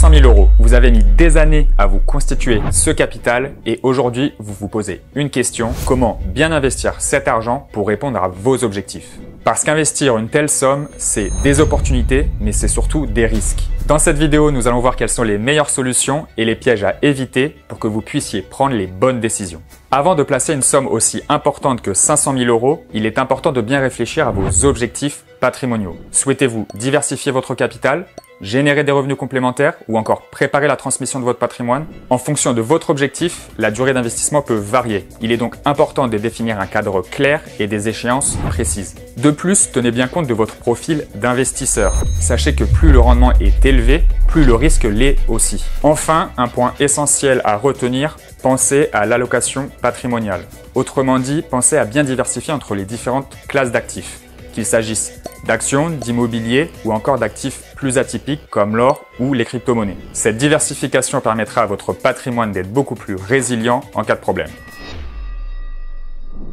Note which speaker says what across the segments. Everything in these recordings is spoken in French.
Speaker 1: 500 000 euros. Vous avez mis des années à vous constituer ce capital et aujourd'hui, vous vous posez une question. Comment bien investir cet argent pour répondre à vos objectifs? Parce qu'investir une telle somme, c'est des opportunités, mais c'est surtout des risques. Dans cette vidéo, nous allons voir quelles sont les meilleures solutions et les pièges à éviter pour que vous puissiez prendre les bonnes décisions. Avant de placer une somme aussi importante que 500 000 euros, il est important de bien réfléchir à vos objectifs patrimoniaux. Souhaitez-vous diversifier votre capital, générer des revenus complémentaires ou encore préparer la transmission de votre patrimoine? En fonction de votre objectif, la durée d'investissement peut varier. Il est donc important de définir un cadre clair et des échéances précises. De plus, tenez bien compte de votre profil d'investisseur. Sachez que plus le rendement est élevé, plus le risque l'est aussi. Enfin, un point essentiel à retenir, pensez à l'allocation patrimoniale. Autrement dit, pensez à bien diversifier entre les différentes classes d'actifs, qu'il s'agisse d'actions, d'immobilier ou encore d'actifs plus atypiques comme l'or ou les crypto-monnaies. Cette diversification permettra à votre patrimoine d'être beaucoup plus résilient en cas de problème.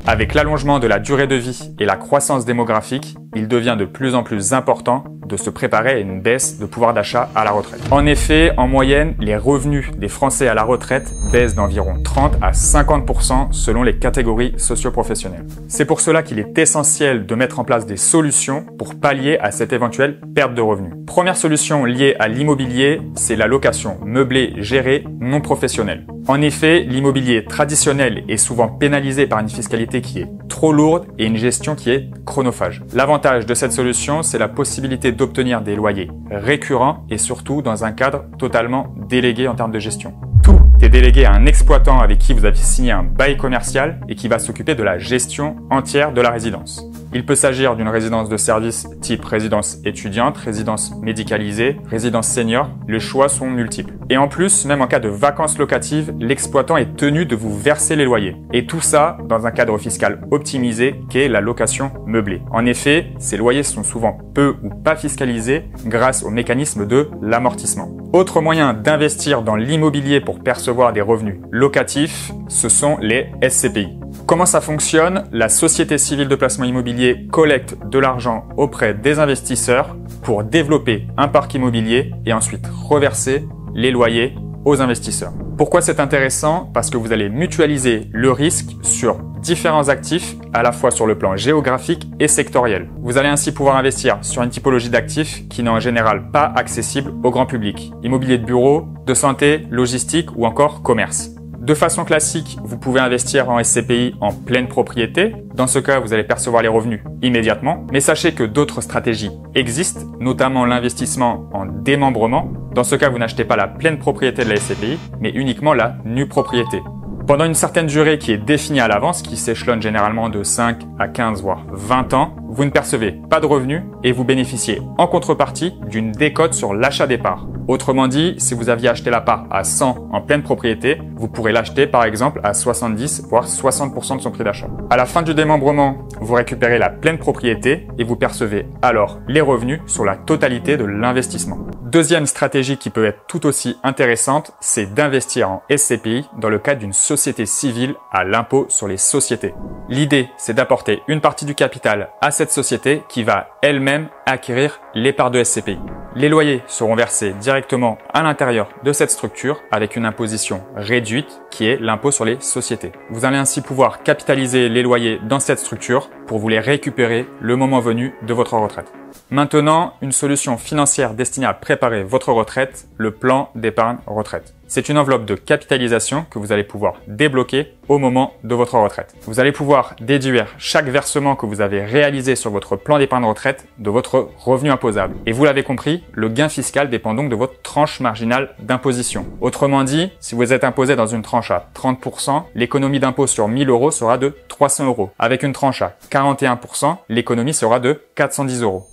Speaker 1: Avec l'allongement de la durée de vie et la croissance démographique, il devient de plus en plus important de se préparer à une baisse de pouvoir d'achat à la retraite. En effet, en moyenne, les revenus des Français à la retraite baissent d'environ 30 à 50% selon les catégories socio-professionnelles. C'est pour cela qu'il est essentiel de mettre en place des solutions pour pallier à cette éventuelle perte de revenus. Première solution liée à l'immobilier, c'est la location meublée gérée non professionnelle. En effet, l'immobilier traditionnel est souvent pénalisé par une fiscalité qui est trop lourde et une gestion qui est chronophage. L'avantage de cette solution, c'est la possibilité d'obtenir des loyers récurrents et surtout dans un cadre totalement délégué en termes de gestion. Tout est délégué à un exploitant avec qui vous avez signé un bail commercial et qui va s'occuper de la gestion entière de la résidence. Il peut s'agir d'une résidence de service type résidence étudiante, résidence médicalisée, résidence senior. Les choix sont multiples. Et en plus, même en cas de vacances locatives, l'exploitant est tenu de vous verser les loyers. Et tout ça dans un cadre fiscal optimisé qu'est la location meublée. En effet, ces loyers sont souvent peu ou pas fiscalisés grâce au mécanisme de l'amortissement. Autre moyen d'investir dans l'immobilier pour percevoir des revenus locatifs, ce sont les SCPI. Comment ça fonctionne? La Société civile de placement immobilier collecte de l'argent auprès des investisseurs pour développer un parc immobilier et ensuite reverser les loyers aux investisseurs. Pourquoi c'est intéressant? Parce que vous allez mutualiser le risque sur différents actifs, à la fois sur le plan géographique et sectoriel. Vous allez ainsi pouvoir investir sur une typologie d'actifs qui n'est en général pas accessible au grand public. Immobilier de bureau, de santé, logistique ou encore commerce. De façon classique, vous pouvez investir en SCPI en pleine propriété. Dans ce cas, vous allez percevoir les revenus immédiatement. Mais sachez que d'autres stratégies existent, notamment l'investissement en démembrement. Dans ce cas, vous n'achetez pas la pleine propriété de la SCPI, mais uniquement la nue propriété. Pendant une certaine durée qui est définie à l'avance, qui s'échelonne généralement de 5 à 15 voire 20 ans, vous ne percevez pas de revenus et vous bénéficiez en contrepartie d'une décote sur l'achat des parts. Autrement dit, si vous aviez acheté la part à 100 en pleine propriété, vous pourrez l'acheter par exemple à 70 voire 60% de son prix d'achat. À la fin du démembrement, vous récupérez la pleine propriété et vous percevez alors les revenus sur la totalité de l'investissement. Deuxième stratégie qui peut être tout aussi intéressante, c'est d'investir en SCPI dans le cadre d'une société civile à l'impôt sur les sociétés. L'idée, c'est d'apporter une partie du capital à cette société qui va elle-même acquérir les parts de SCPI. Les loyers seront versés directement à l'intérieur de cette structure avec une imposition réduite qui est l'impôt sur les sociétés. Vous allez ainsi pouvoir capitaliser les loyers dans cette structure pour vous les récupérer le moment venu de votre retraite. Maintenant, une solution financière destinée à préparer votre retraite, le plan d'épargne retraite. C'est une enveloppe de capitalisation que vous allez pouvoir débloquer au moment de votre retraite. Vous allez pouvoir déduire chaque versement que vous avez réalisé sur votre plan d'épargne retraite de votre revenu imposable. Et vous l'avez compris, le gain fiscal dépend donc de votre tranche marginale d'imposition. Autrement dit, si vous êtes imposé dans une tranche à 30%, l'économie d'impôt sur 1000 euros sera de 300 euros. Avec une tranche à 41%, l'économie sera de 410 euros.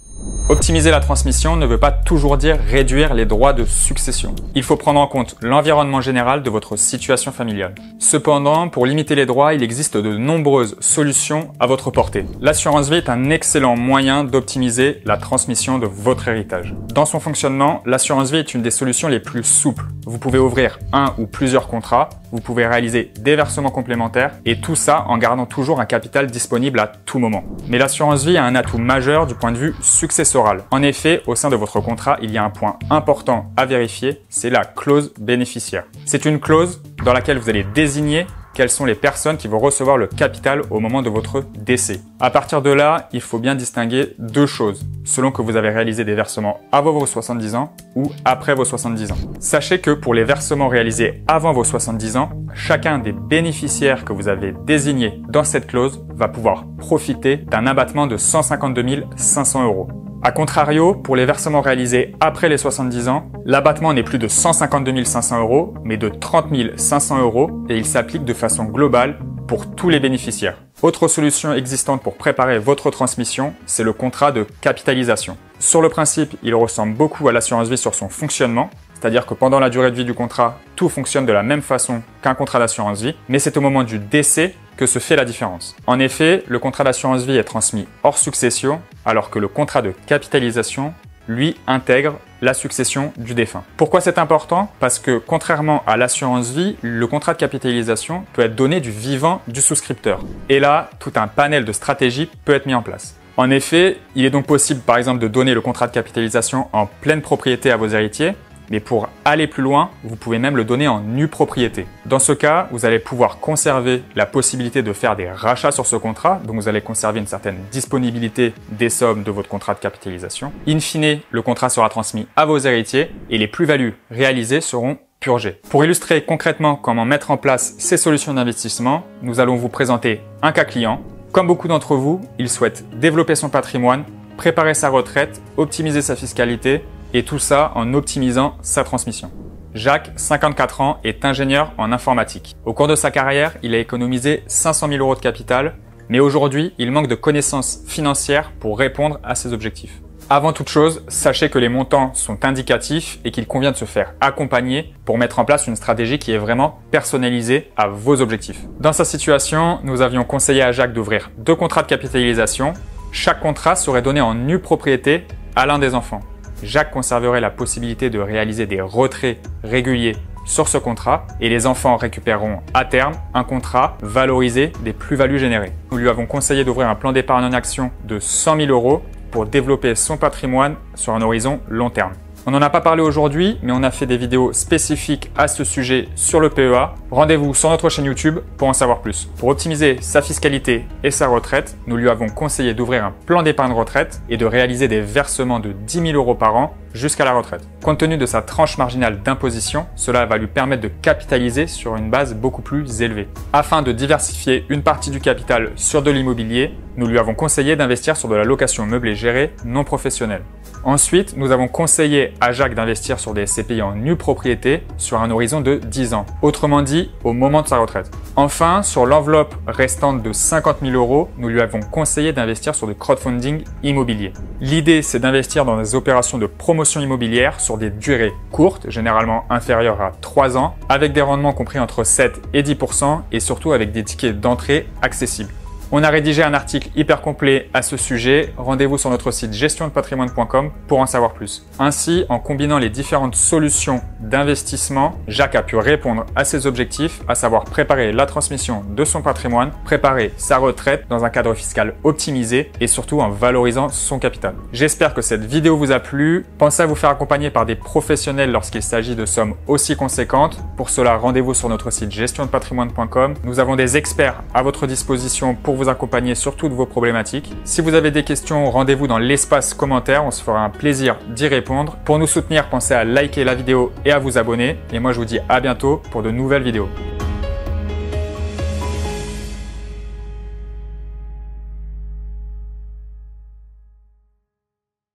Speaker 1: Optimiser la transmission ne veut pas toujours dire réduire les droits de succession. Il faut prendre en compte l'environnement général de votre situation familiale. Cependant, pour limiter les droits, il existe de nombreuses solutions à votre portée. L'assurance vie est un excellent moyen d'optimiser la transmission de votre héritage. Dans son fonctionnement, l'assurance vie est une des solutions les plus souples. Vous pouvez ouvrir un ou plusieurs contrats, vous pouvez réaliser des versements complémentaires et tout ça en gardant toujours un capital disponible à tout moment. Mais l'assurance vie a un atout majeur du point de vue succession. successoral. En effet, au sein de votre contrat, il y a un point important à vérifier, c'est la clause bénéficiaire. C'est une clause dans laquelle vous allez désigner quelles sont les personnes qui vont recevoir le capital au moment de votre décès. À partir de là, il faut bien distinguer deux choses, selon que vous avez réalisé des versements avant vos 70 ans ou après vos 70 ans. Sachez que pour les versements réalisés avant vos 70 ans, chacun des bénéficiaires que vous avez désignés dans cette clause va pouvoir profiter d'un abattement de 152 500 €. A contrario, pour les versements réalisés après les 70 ans, l'abattement n'est plus de 152 500 €, mais de 30 500 € et il s'applique de façon globale pour tous les bénéficiaires. Autre solution existante pour préparer votre transmission, c'est le contrat de capitalisation. Sur le principe, il ressemble beaucoup à l'assurance vie sur son fonctionnement, c'est-à-dire que pendant la durée de vie du contrat, tout fonctionne de la même façon qu'un contrat d'assurance vie, mais c'est au moment du décès que se fait la différence. En effet, le contrat d'assurance vie est transmis hors succession, alors que le contrat de capitalisation, lui, intègre la succession du défunt. Pourquoi c'est important? Parce que contrairement à l'assurance vie, le contrat de capitalisation peut être donné du vivant du souscripteur. Et là, tout un panel de stratégies peut être mis en place. En effet, il est donc possible par exemple de donner le contrat de capitalisation en pleine propriété à vos héritiers, mais pour aller plus loin, vous pouvez même le donner en nue propriété. Dans ce cas, vous allez pouvoir conserver la possibilité de faire des rachats sur ce contrat, donc vous allez conserver une certaine disponibilité des sommes de votre contrat de capitalisation. In fine, le contrat sera transmis à vos héritiers et les plus-values réalisées seront purgées. Pour illustrer concrètement comment mettre en place ces solutions d'investissement, nous allons vous présenter un cas client. Comme beaucoup d'entre vous, il souhaite développer son patrimoine, préparer sa retraite, optimiser sa fiscalité, et tout ça en optimisant sa transmission. Jacques, 54 ans, est ingénieur en informatique. Au cours de sa carrière, il a économisé 500 000 € de capital, mais aujourd'hui, il manque de connaissances financières pour répondre à ses objectifs. Avant toute chose, sachez que les montants sont indicatifs et qu'il convient de se faire accompagner pour mettre en place une stratégie qui est vraiment personnalisée à vos objectifs. Dans sa situation, nous avions conseillé à Jacques d'ouvrir 2 contrats de capitalisation. Chaque contrat serait donné en nue propriété à l'un des enfants. Jacques conserverait la possibilité de réaliser des retraits réguliers sur ce contrat et les enfants récupéreront à terme un contrat valorisé des plus-values générées. Nous lui avons conseillé d'ouvrir un plan d'épargne en action de 100 000 € pour développer son patrimoine sur un horizon long terme. On n'en a pas parlé aujourd'hui, mais on a fait des vidéos spécifiques à ce sujet sur le PEA. Rendez-vous sur notre chaîne YouTube pour en savoir plus. Pour optimiser sa fiscalité et sa retraite, nous lui avons conseillé d'ouvrir un plan d'épargne retraite et de réaliser des versements de 10 000 € par an jusqu'à la retraite. Compte tenu de sa tranche marginale d'imposition, cela va lui permettre de capitaliser sur une base beaucoup plus élevée. Afin de diversifier une partie du capital sur de l'immobilier, nous lui avons conseillé d'investir sur de la location meublée gérée non professionnelle. Ensuite, nous avons conseillé à Jacques d'investir sur des SCPI en nue propriété sur un horizon de 10 ans, autrement dit au moment de sa retraite. Enfin, sur l'enveloppe restante de 50 000 €, nous lui avons conseillé d'investir sur du crowdfunding immobilier. L'idée, c'est d'investir dans des opérations de promotion immobilière sur des durées courtes, généralement inférieures à 3 ans, avec des rendements compris entre 7 et 10% et surtout avec des tickets d'entrée accessibles. On a rédigé un article hyper complet à ce sujet. Rendez-vous sur notre site gestiondepatrimoine.com pour en savoir plus. Ainsi, en combinant les différentes solutions d'investissement, Jacques a pu répondre à ses objectifs, à savoir préparer la transmission de son patrimoine, préparer sa retraite dans un cadre fiscal optimisé et surtout en valorisant son capital. J'espère que cette vidéo vous a plu. Pensez à vous faire accompagner par des professionnels lorsqu'il s'agit de sommes aussi conséquentes. Pour cela, rendez-vous sur notre site gestiondepatrimoine.com. Nous avons des experts à votre disposition pour vous accompagner sur toutes vos problématiques. Si vous avez des questions, rendez-vous dans l'espace commentaire, on se fera un plaisir d'y répondre. Pour nous soutenir, pensez à liker la vidéo et à vous abonner. Et moi, je vous dis à bientôt pour de nouvelles vidéos.